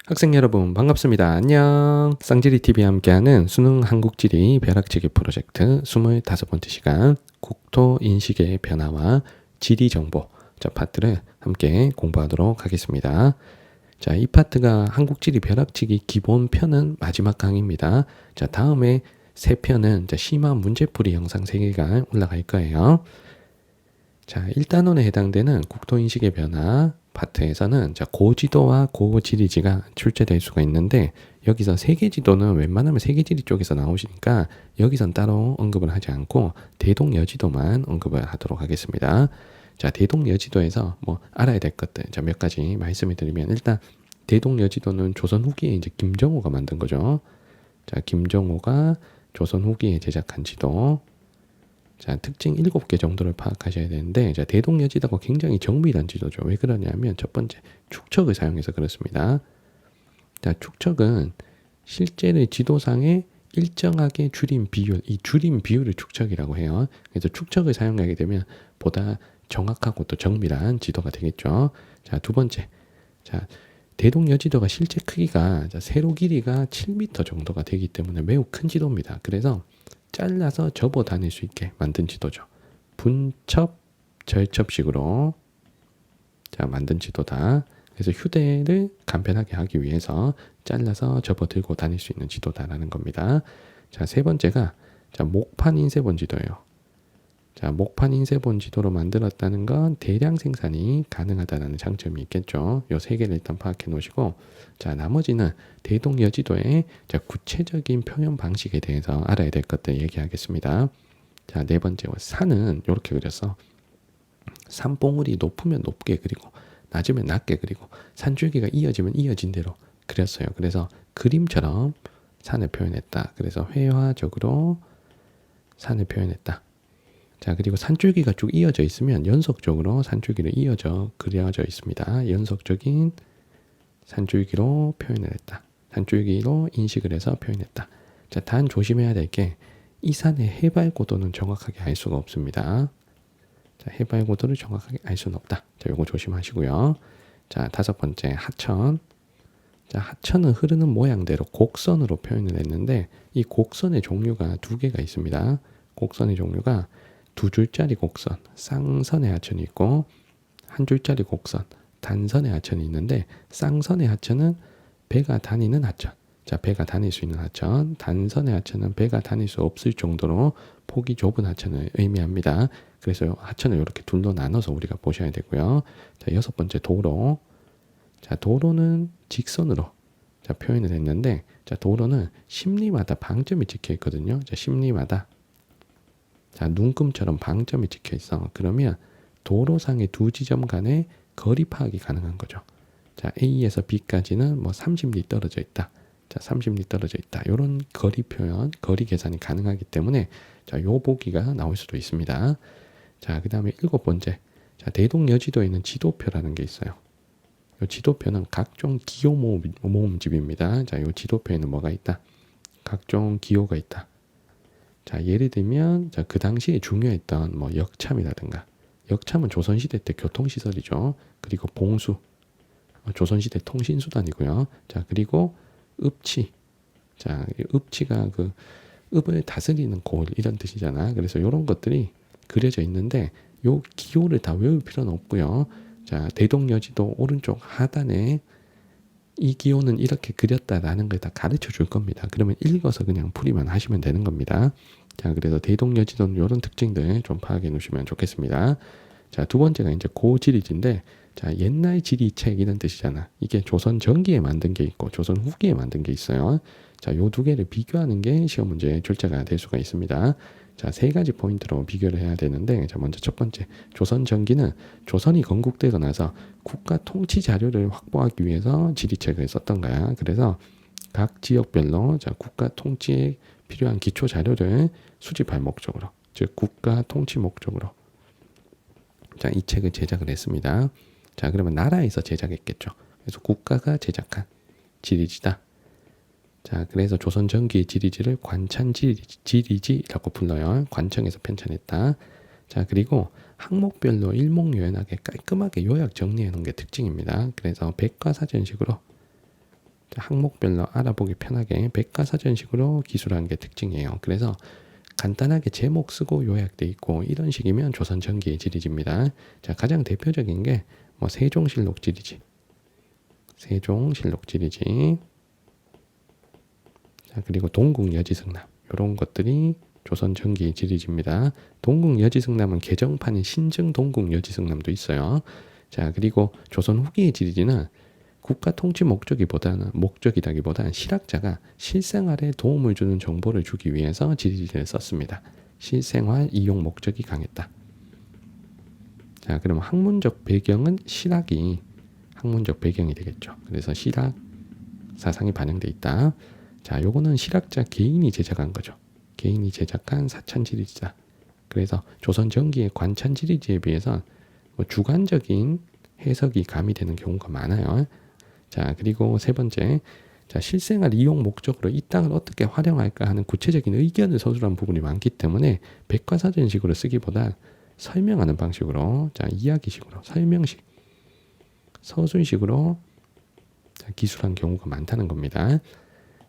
학생 여러분 반갑습니다. 안녕. 쌍지리TV와 함께하는 수능 한국지리 벼락치기 프로젝트 25번째 시간 국토인식의 변화와 지리정보 파트를 함께 공부하도록 하겠습니다. 자, 이 파트가 한국지리 벼락치기 기본편은 마지막 강의입니다. 자, 다음에 세 편은 심화 문제풀이 영상 3개가 올라갈 거예요. 자, 1단원에 해당되는 국토인식의 변화 파트에서는 고지도와 고지리지가 출제될 수가 있는데, 여기서 세계지도는 웬만하면 세계지리 쪽에서 나오시니까 여기선 따로 언급을 하지 않고 대동여지도만 언급을 하도록 하겠습니다. 자, 대동여지도에서 알아야 될 것들 몇 가지 말씀을 드리면, 일단 대동여지도는 조선 후기에 이제 김정호가 만든 거죠. 자, 김정호가 조선 후기에 제작한 지도. 자, 특징 7개 정도를 파악하셔야 되는데, 자, 대동여지도가 굉장히 정밀한 지도죠. 왜 그러냐면 첫 번째, 축척을 사용해서 그렇습니다. 자, 축척은 실제의 지도상에 일정하게 줄인 비율, 이 줄인 비율을 축척이라고 해요. 그래서 축척을 사용하게 되면 보다 정확하고 또 정밀한 지도가 되겠죠. 자, 두 번째, 자, 대동여지도가 실제 크기가 세로 길이가 7m 정도가 되기 때문에 매우 큰 지도입니다. 그래서 잘라서 접어 다닐 수 있게 만든 지도죠. 분첩, 절첩식으로 만든 지도다. 그래서 휴대를 간편하게 하기 위해서 잘라서 접어 들고 다닐 수 있는 지도다라는 겁니다. 자, 세 번째가 목판 인쇄본 지도예요. 자, 목판 인쇄본 지도로 만들었다는 건 대량 생산이 가능하다는 장점이 있겠죠. 요 세 개를 일단 파악해 놓으시고, 자, 나머지는 대동여지도의 구체적인 표현 방식에 대해서 알아야 될 것들 얘기하겠습니다. 자, 네 번째, 산은 이렇게 그렸어. 산봉우리 높으면 높게 그리고 낮으면 낮게 그리고 산줄기가 이어지면 이어진 대로 그렸어요. 그래서 그림처럼 산을 표현했다. 그래서 회화적으로 산을 표현했다. 자, 그리고 산줄기가 쭉 이어져 있으면 연속적으로 산줄기를 이어져 그려져 있습니다. 연속적인 산줄기로 표현을 했다. 산줄기로 인식을 해서 표현했다. 자, 단 조심해야 될 게 이 산의 해발 고도는 정확하게 알 수가 없습니다. 자, 해발 고도를 정확하게 알 수는 없다. 자, 요거 조심하시고요. 자, 다섯 번째, 하천. 자, 하천은 흐르는 모양대로 곡선으로 표현을 했는데, 이 곡선의 종류가 두 개가 있습니다. 곡선의 종류가 두 줄짜리 곡선, 쌍선의 하천이 있고, 한 줄짜리 곡선, 단선의 하천이 있는데, 쌍선의 하천은 배가 다니는 하천. 자, 배가 다닐 수 있는 하천. 단선의 하천은 배가 다닐 수 없을 정도로 폭이 좁은 하천을 의미합니다. 그래서 하천을 이렇게 둘로 나눠서 우리가 보셔야 되고요. 자, 여섯 번째, 도로. 자, 도로는 직선으로 표현을 했는데, 자, 도로는 심리마다 방점이 찍혀 있거든요. 자, 심리마다. 자, 눈금처럼 방점이 찍혀 있어. 그러면 도로상의 두 지점 간의 거리 파악이 가능한 거죠. 자, A에서 B까지는 30리 떨어져 있다. 자, 30리 떨어져 있다. 이런 거리 표현, 거리 계산이 가능하기 때문에 자, 요 보기가 나올 수도 있습니다. 자, 그 다음에 7번째. 자, 대동여지도에는 지도표라는 게 있어요. 이 지도표는 각종 기호 모음집입니다. 자, 이 지도표에는 뭐가 있다? 각종 기호가 있다. 자, 예를 들면 그 당시에 중요했던 역참이라든가, 역참은 조선시대 때 교통시설이죠. 그리고 봉수, 조선시대 통신수단이고요. 자, 그리고 읍치. 자, 읍치가 그 읍을 다스리는 골 이런 뜻이잖아. 그래서 이런 것들이 그려져 있는데 요 기호를 다 외울 필요는 없고요. 자, 대동여지도 오른쪽 하단에 이 기호는 이렇게 그렸다라는 걸 다 가르쳐 줄 겁니다. 그러면 읽어서 그냥 풀이만 하시면 되는 겁니다. 자, 그래서 대동여지도는 이런 특징들 좀 파악해 놓으시면 좋겠습니다. 자, 두 번째가 이제 고지리지인데, 자, 옛날 지리책 이런 뜻이잖아. 이게 조선 전기에 만든 게 있고 조선 후기에 만든 게 있어요. 자, 요 두 개를 비교하는 게 시험 문제 출제가 될 수가 있습니다. 자, 세 가지 포인트로 비교를 해야 되는데, 자, 먼저 첫 번째, 조선 전기는 조선이 건국되고 나서 국가 통치 자료를 확보하기 위해서 지리책을 썼던 거야. 그래서 각 지역별로 국가 통치에 필요한 기초 자료를 수집할 목적으로, 즉 국가 통치 목적으로 자, 이 책을 제작을 했습니다. 자, 그러면 나라에서 제작했겠죠. 그래서 국가가 제작한 지리지다. 자, 그래서 조선 전기의 지리지를 관찬지리지라고 불러요. 관청에서 편찬했다. 자, 그리고 항목별로 일목요연하게 깔끔하게 요약 정리해 놓은 게 특징입니다. 그래서 백과사전식으로 항목별로 알아보기 편하게 백과사전식으로 기술한 게 특징이에요. 그래서 간단하게 제목 쓰고 요약돼 있고 이런 식이면 조선 전기의 지리지입니다. 자, 가장 대표적인 게 뭐 세종실록 지리지. 세종실록 지리지. 자, 그리고 동국여지승남. 이런 것들이 조선 전기의 지리지입니다. 동국여지승남은 개정판인 신증 동국여지승남도 있어요. 자, 그리고 조선 후기의 지리지는 국가 통치 목적이라기보다는 실학자가 실생활에 도움을 주는 정보를 주기 위해서 지리지를 썼습니다. 실생활 이용 목적이 강했다. 자, 그럼 학문적 배경은 실학이 학문적 배경이 되겠죠. 그래서 실학 사상이 반영돼 있다. 자, 요거는 실학자 개인이 제작한 거죠. 개인이 제작한 사천 지리지다. 그래서 조선 전기의 관찬 지리지에 비해서 뭐 주관적인 해석이 가미되는 경우가 많아요. 자, 그리고 세 번째, 자, 실생활 이용 목적으로 이 땅을 어떻게 활용할까 하는 구체적인 의견을 서술한 부분이 많기 때문에 백과사전식으로 쓰기보다 설명하는 방식으로, 자, 이야기식으로, 설명식, 서술식으로 기술한 경우가 많다는 겁니다.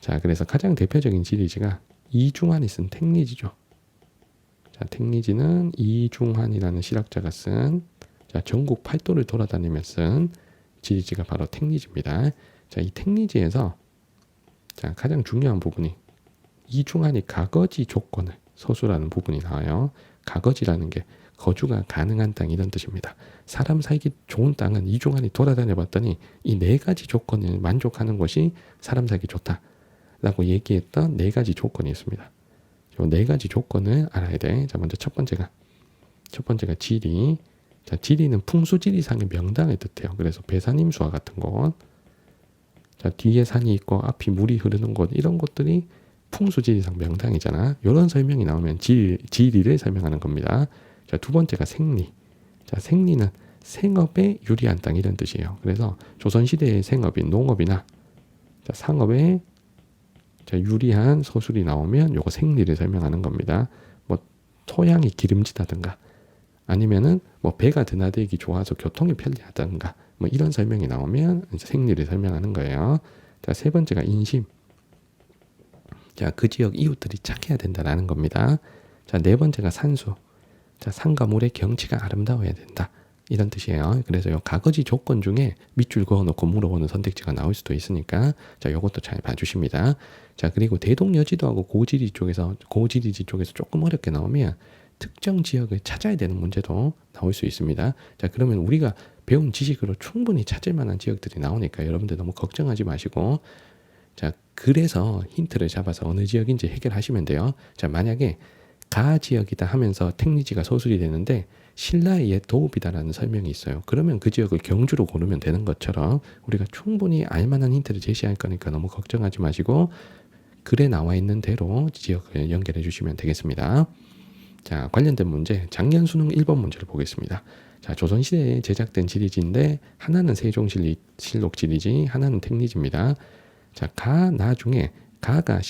자, 그래서 가장 대표적인 지리지가 이중환이 쓴 택리지죠. 자, 택리지는 이중환이라는 실학자가 쓴, 자, 전국 팔도를 돌아다니며 쓴 지리지가 바로 택리지입니다. 자, 이 택리지에서 자, 가장 중요한 부분이 이중환이 가거지 조건을 서술하는 부분이 나와요. 가거지라는 게 거주가 가능한 땅 이런 뜻입니다. 사람 살기 좋은 땅은 이중환이 돌아다녀 봤더니 이 네 가지 조건을 만족하는 것이 사람 살기 좋다라고 얘기했던 네 가지 조건이 있습니다. 이 네 가지 조건을 알아야 돼. 자, 먼저 첫 번째가 지리. 자, 지리는 풍수지리상의 명당을 뜻해요. 그래서 배산임수와 같은 곳, 자, 뒤에 산이 있고 앞이 물이 흐르는 곳, 이런 곳들이 풍수지리상 명당이잖아. 이런 설명이 나오면 지리를 설명하는 겁니다. 자, 두 번째가 생리. 자, 생리는 생업에 유리한 땅 이런 뜻이에요. 그래서 조선시대의 생업인 농업이나 자, 상업에 자, 유리한 서술이 나오면 요거 생리를 설명하는 겁니다. 뭐 토양이 기름지다든가 아니면은 뭐 배가 드나들기 좋아서 교통이 편리하다든가 뭐 이런 설명이 나오면 이제 생리를 설명하는 거예요. 자, 세 번째가 인심. 자, 그 지역 이웃들이 착해야 된다라는 겁니다. 자, 네 번째가 산수. 자, 산과 물의 경치가 아름다워야 된다. 이런 뜻이에요. 그래서 요 가거지 조건 중에 밑줄 그어놓고 물어보는 선택지가 나올 수도 있으니까 자, 요것도 잘 봐주십니다. 자, 그리고 대동여지도하고 고지리지 쪽에서 조금 어렵게 나오면 특정 지역을 찾아야 되는 문제도 나올 수 있습니다. 자, 그러면 우리가 배운 지식으로 충분히 찾을 만한 지역들이 나오니까 여러분들 너무 걱정하지 마시고 자, 그래서 힌트를 잡아서 어느 지역인지 해결하시면 돼요. 자, 만약에 가 지역이다 하면서 택리지가 서술이 되는데 신라의 옛 도읍이다라는 설명이 있어요. 그러면 그 지역을 경주로 고르면 되는 것처럼 우리가 충분히 알만한 힌트를 제시할 거니까 너무 걱정하지 마시고 글에 나와 있는 대로 지역을 연결해 주시면 되겠습니다. 자, 관련된 문제 작년 수능 1번 문제를 보겠습니다. 자, 조선시대에 제작된 지리지인데 하나는 세종실록 지리지, 하나는 택리지입니다. 자, 나 중에 가가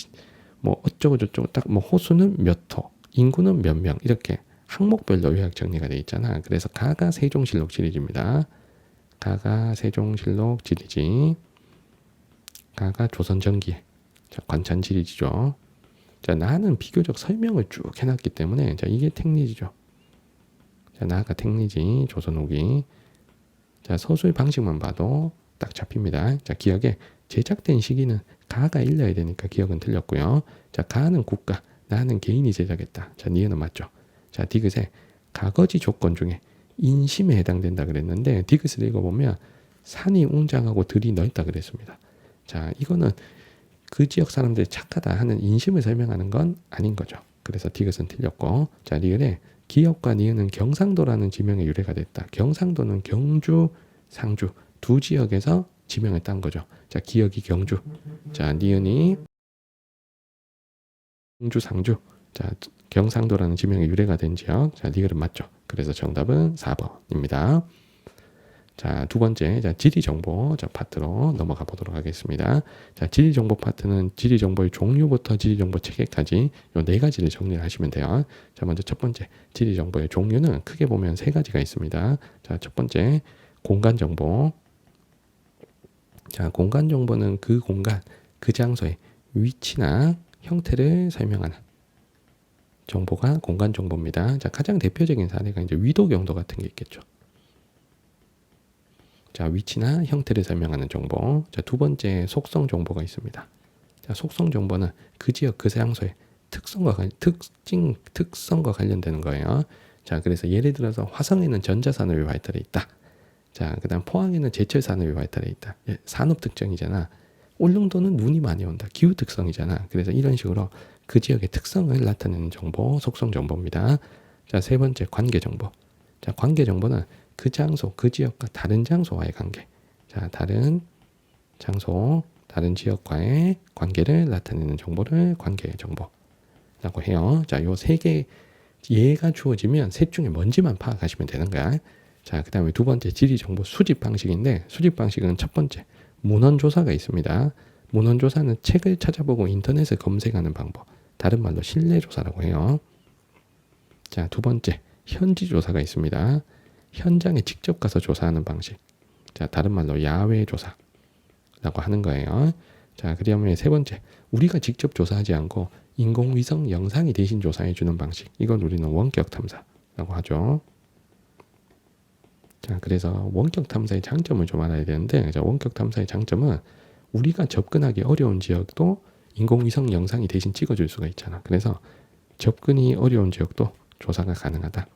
뭐 어쩌고 저쩌고 딱 뭐 호수는 몇 호, 인구는 몇 명 이렇게 항목별로 요약 정리가 되어 있잖아. 그래서 가가 세종실록 지리지입니다. 가가 세종실록 지리지. 가가 조선전기의 관찬 지리지죠. 자, 나는 비교적 설명을 쭉 해놨기 때문에 자, 이게 택리지죠. 자, 나가 택리지 조선 후기. 자, 서술 방식만 봐도 딱 잡힙니다. 자, 기억에 제작된 시기는 가가 일러야 되니까 기억은 틀렸고요. 자, 가는 국가, 나는 개인이 제작했다. 자, 니은은 맞죠. 자, 디귿에 가거지 조건 중에 인심에 해당된다 그랬는데 디귿을 읽어보면 산이 웅장하고 들이 넓다 그랬습니다. 자, 이거는 그 지역 사람들이 착하다 하는 인심을 설명하는 건 아닌 거죠. 그래서 디귿은 틀렸고, 자, 리을에 기역과 니은은 경상도라는 지명의 유래가 됐다. 경상도는 경주, 상주 두 지역에서 지명을 딴 거죠. 자, 기역이 경주, 자, 니은이 경주, 상주. 자, 경상도라는 지명의 유래가 된 지역. 자, 리을은 맞죠. 그래서 정답은 4번입니다. 자, 두 번째, 자, 지리 정보, 자, 파트로 넘어가 보도록 하겠습니다. 자, 지리 정보 파트는 지리 정보의 종류부터 지리 정보 체계까지 요 네 가지를 정리를 하시면 돼요. 자, 먼저 첫 번째, 지리 정보의 종류는 크게 보면 세 가지가 있습니다. 자, 첫 번째, 공간 정보. 자, 공간 정보는 그 공간, 그 장소의 위치나 형태를 설명하는 정보가 공간 정보입니다. 자, 가장 대표적인 사례가 이제 위도 경도 같은 게 있겠죠. 자, 위치나 형태를 설명하는 정보. 자, 두 번째 속성 정보가 있습니다. 자, 속성 정보는 그 지역, 그 장소의 특성과 관련되는 거예요. 자, 그래서 예를 들어서 화성에는 전자산업이 발달해 있다. 자, 그다음 포항에는 제철 산업이 발달해 있다. 산업 특징이잖아. 울릉도는 눈이 많이 온다. 기후 특성이잖아. 그래서 이런 식으로 그 지역의 특성을 나타내는 정보, 속성 정보입니다. 자, 세 번째 관계 정보. 자, 관계 정보는 그 장소, 그 지역과 다른 장소와의 관계. 자, 다른 장소, 다른 지역과의 관계를 나타내는 정보를 관계 정보라고 해요. 자, 요 세 개 예가 주어지면 셋 중에 뭔지만 파악하시면 되는 거야. 자, 그 다음에 두 번째 지리정보 수집 방식인데, 수집 방식은 첫 번째 문헌조사가 있습니다. 문헌조사는 책을 찾아보고 인터넷을 검색하는 방법, 다른 말로 실내조사라고 해요. 자, 두 번째 현지조사가 있습니다. 현장에 직접 가서 조사하는 방식, 자, 다른 말로 야외조사라고 하는 거예요. 자, 그다음에 세 번째 우리가 직접 조사하지 않고 인공위성 영상이 대신 조사해주는 방식, 이건 우리는 원격 탐사라고 하죠. 자, 그래서 원격 탐사의 장점을 좀 알아야 되는데, 자, 원격 탐사의 장점은 우리가 접근하기 어려운 지역도 인공위성 영상이 대신 찍어줄 수가 있잖아. 그래서 접근이 어려운 지역도 조사가 가능하다.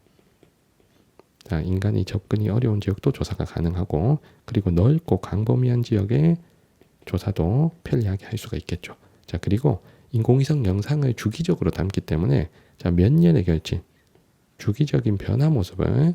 자, 인간이 접근이 어려운 지역도 조사가 가능하고, 그리고 넓고 광범위한 지역의 조사도 편리하게 할 수가 있겠죠. 자, 그리고 인공위성 영상을 주기적으로 담기 때문에, 자, 몇 년에 걸친 주기적인 변화 모습을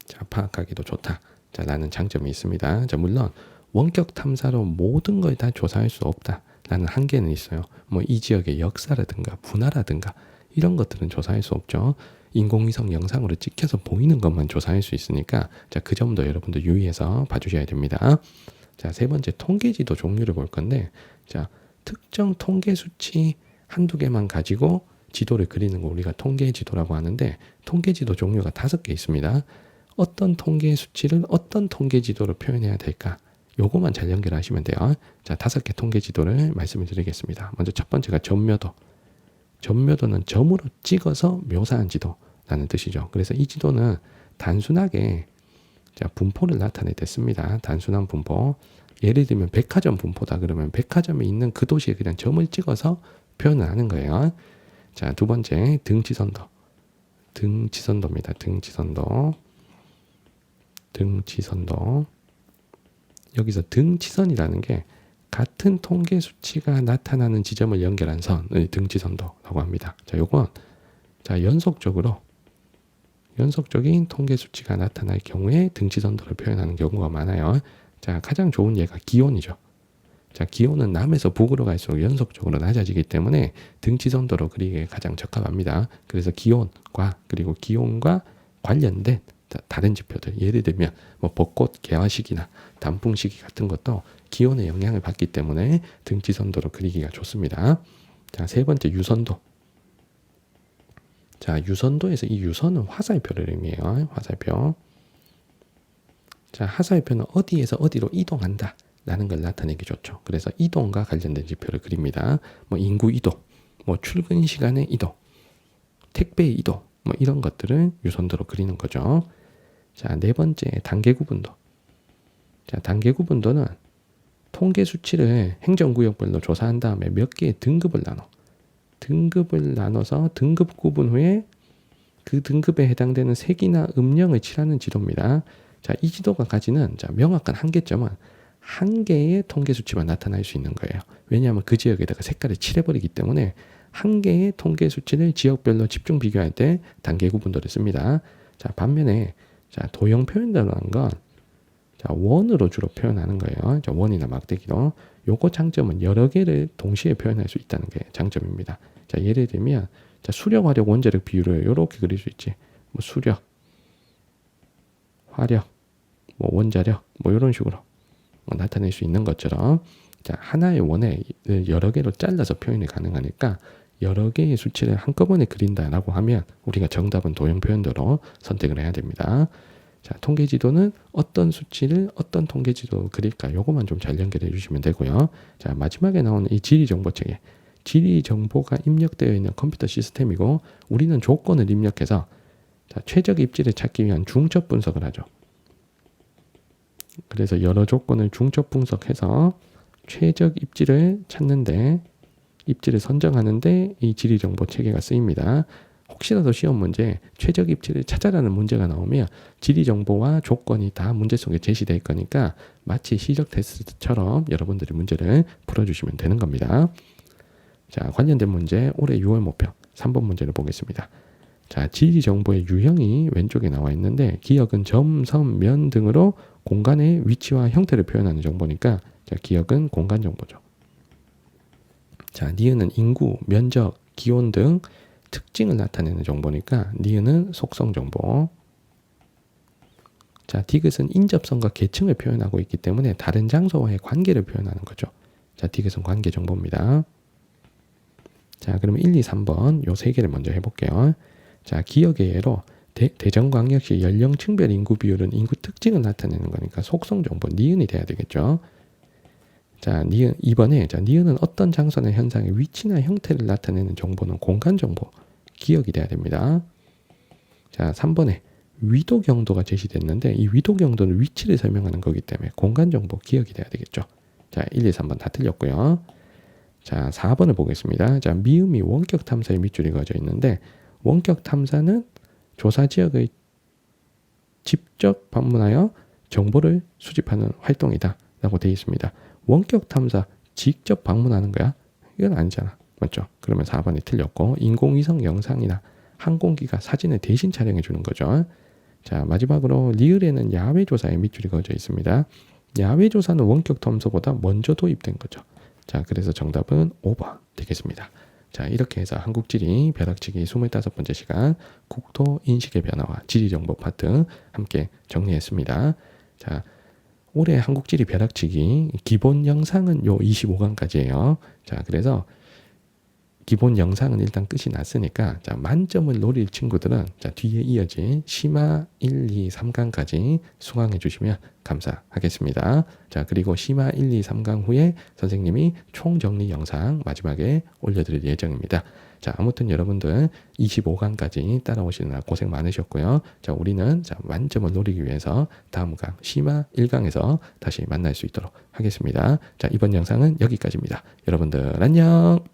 자, 파악하기도 좋다. 자, 라는 장점이 있습니다. 자, 물론 원격 탐사로 모든 걸 다 조사할 수 없다라는 한계는 있어요. 뭐 이 지역의 역사라든가 문화라든가 이런 것들은 조사할 수 없죠. 인공위성 영상으로 찍혀서 보이는 것만 조사할 수 있으니까, 자, 그 점도 여러분들 유의해서 봐주셔야 됩니다. 자, 세 번째 통계지도 종류를 볼 건데, 자, 특정 통계 수치 한두 개만 가지고 지도를 그리는 거 우리가 통계지도라고 하는데, 통계지도 종류가 5개 있습니다. 어떤 통계 수치를 어떤 통계 지도로 표현해야 될까? 요거만 잘 연결하시면 돼요. 자, 5개 통계 지도를 말씀을 드리겠습니다. 먼저 첫 번째가 점묘도. 점묘도는 점으로 찍어서 묘사한 지도라는 뜻이죠. 그래서 이 지도는 단순하게, 자, 분포를 나타내댔습니다. 단순한 분포. 예를 들면 백화점 분포다 그러면 백화점에 있는 그 도시에 그냥 점을 찍어서 표현을 하는 거예요. 자, 두 번째 등지선도. 등지선도입니다. 등지선도. 여기서 등지선이라는 게 같은 통계 수치가 나타나는 지점을 연결한 선을 등지선도라고 합니다. 자, 요건 자, 연속적인 통계 수치가 나타날 경우에 등지선도를 표현하는 경우가 많아요. 자, 가장 좋은 예가 기온이죠. 자, 기온은 남에서 북으로 갈수록 연속적으로 낮아지기 때문에 등지선도로 그리기에 가장 적합합니다. 그래서 기온과, 그리고 기온과 관련된 다른 지표들, 예를 들면 뭐 벚꽃 개화 시기나 단풍 시기 같은 것도 기온의 영향을 받기 때문에 등지선도로 그리기가 좋습니다. 자, 세 번째 유선도. 자, 유선도에서 이 유선은 화살표를 의미해요. 화살표. 자, 화살표는 어디에서 어디로 이동한다 라는 걸 나타내기 좋죠. 그래서 이동과 관련된 지표를 그립니다. 뭐 인구 이동, 뭐 출근 시간의 이동, 택배 이동, 뭐 이런 것들을 유선도로 그리는 거죠. 자, 네 번째 단계 구분도. 자, 단계 구분도는 통계 수치를 행정구역별로 조사한 다음에 몇 개의 등급을 나눠서 등급 구분 후에 그 등급에 해당되는 색이나 음영을 칠하는 지도입니다. 자, 이 지도가 가지는, 자, 명확한 한계점은 한 개의 통계 수치만 나타날 수 있는 거예요. 왜냐하면 그 지역에다가 색깔을 칠해버리기 때문에 한 개의 통계 수치를 지역별로 집중 비교할 때 단계 구분도를 씁니다. 자, 반면에, 자, 도형 표현도라는 건, 자, 원으로 주로 표현하는 거예요. 자, 원이나 막대기로. 요거 장점은 여러 개를 동시에 표현할 수 있다는 게 장점입니다. 자, 예를 들면, 자, 수력, 화력, 원자력 비율을 이렇게 그릴 수 있지. 뭐 수력, 화력, 뭐 원자력, 뭐 이런 식으로 나타낼 수 있는 것처럼, 자, 하나의 원에 여러 개로 잘라서 표현이 가능하니까 여러 개의 수치를 한꺼번에 그린다라고 하면 우리가 정답은 도형 표현도로 선택을 해야 됩니다. 자, 통계지도는 어떤 수치를 어떤 통계지도로 그릴까? 요것만 좀 잘 연결해 주시면 되고요. 자, 마지막에 나오는 이 지리정보체계. 지리정보가 입력되어 있는 컴퓨터 시스템이고 우리는 조건을 입력해서 자, 최적 입지를 찾기 위한 중첩 분석을 하죠. 그래서 여러 조건을 중첩 분석해서 최적 입지를 찾는데 입지를 선정하는데 이 지리정보 체계가 쓰입니다. 혹시라도 시험 문제 최적 입지를 찾아라는 문제가 나오면 지리정보와 조건이 다 문제 속에 제시될 거니까 마치 시적 테스트처럼 여러분들이 문제를 풀어주시면 되는 겁니다. 자, 관련된 문제 올해 6월 목표 3번 문제를 보겠습니다. 자, 지리정보의 유형이 왼쪽에 나와 있는데 기억은 점, 선, 면 등으로 공간의 위치와 형태를 표현하는 정보니까 자, 기억은 공간 정보죠. 자, 니은은 인구, 면적, 기온 등 특징을 나타내는 정보니까 니은은 속성 정보. 자, 디귿은 인접성과 계층을 표현하고 있기 때문에 다른 장소와의 관계를 표현하는 거죠. 자, 디귿은 관계 정보입니다. 자, 그러면 1, 2, 3번 요 세 개를 먼저 해볼게요. 자, 기억의 예로 대전광역시 연령층별 인구 비율은 인구 특징을 나타내는 거니까 속성 정보 니은이 돼야 되겠죠. 자, 니은 2번에 자, 니은은 어떤 장소나 현상의 위치나 형태를 나타내는 정보는 공간 정보 기억이 돼야 됩니다. 자, 3번에 위도 경도가 제시됐는데 이 위도 경도는 위치를 설명하는 거기 때문에 공간 정보 기억이 돼야 되겠죠. 자, 1, 2, 3번 다 틀렸고요. 자, 4번을 보겠습니다. 자, 미음이 원격 탐사의 밑줄이 그어져 있는데 원격 탐사는 조사 지역의 직접 방문하여 정보를 수집하는 활동이다 라고 되어 있습니다. 원격 탐사 직접 방문하는 거야? 이건 아니잖아. 맞죠? 그러면 4번이 틀렸고 인공위성 영상이나 항공기가 사진을 대신 촬영해 주는 거죠. 자, 마지막으로 리을에는 야외 조사의 밑줄이 그어져 있습니다. 야외 조사는 원격 탐사보다 먼저 도입된 거죠. 자, 그래서 정답은 5번 되겠습니다. 자, 이렇게 해서 한국지리 벼락치기 25번째 시간 국토 인식의 변화와 지리정보 파트 함께 정리했습니다. 자, 올해 한국지리 벼락치기 기본 영상은 요 25강까지예요. 자, 그래서 기본 영상은 일단 끝이 났으니까 자, 만점을 노릴 친구들은 자, 뒤에 이어진 심화 1, 2, 3강까지 수강해 주시면 감사하겠습니다. 자, 그리고 심화 1, 2, 3강 후에 선생님이 총정리 영상 마지막에 올려드릴 예정입니다. 자, 아무튼 여러분들 25강까지 따라오시느라 고생 많으셨고요. 자, 우리는 자, 만점을 노리기 위해서 다음 강 심화 1강에서 다시 만날 수 있도록 하겠습니다. 자, 이번 영상은 여기까지입니다. 여러분들 안녕.